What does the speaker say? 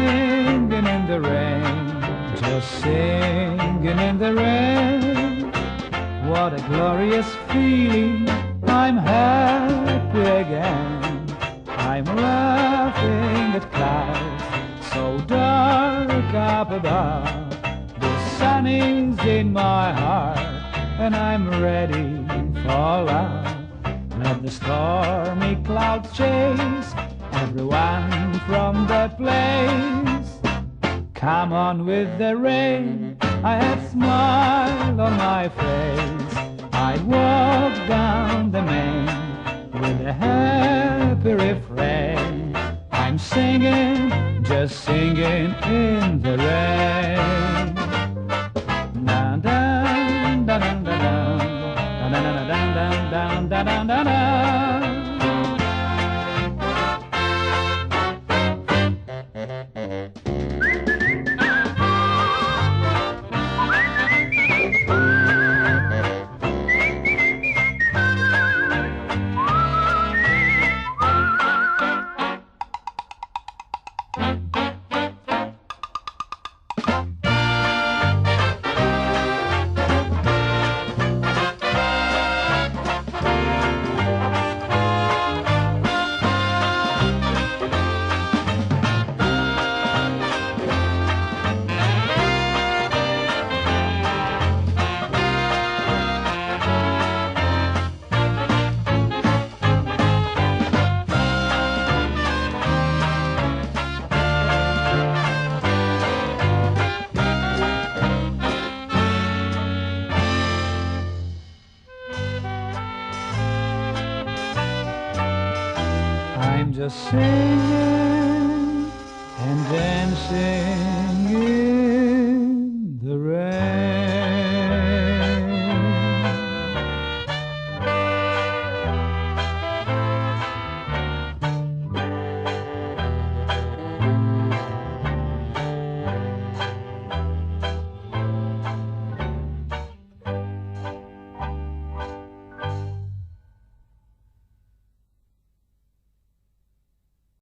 singing in the rain, just singing in the rain. What a glorious feeling, I'm happy again. I'm laughing at clouds so dark up above. The sun is in my heart and I'm ready for love. Let the stormy clouds chase everyone from their place. Come on with the rain, I have a smile on my face. I walk down the main with a happy refrain. I'm singing, just singing in the rain. Dun, dun, dun, dun, dun, dun, dun, dun, dun, dun, dun, dun, dun. I'm just singing and dancing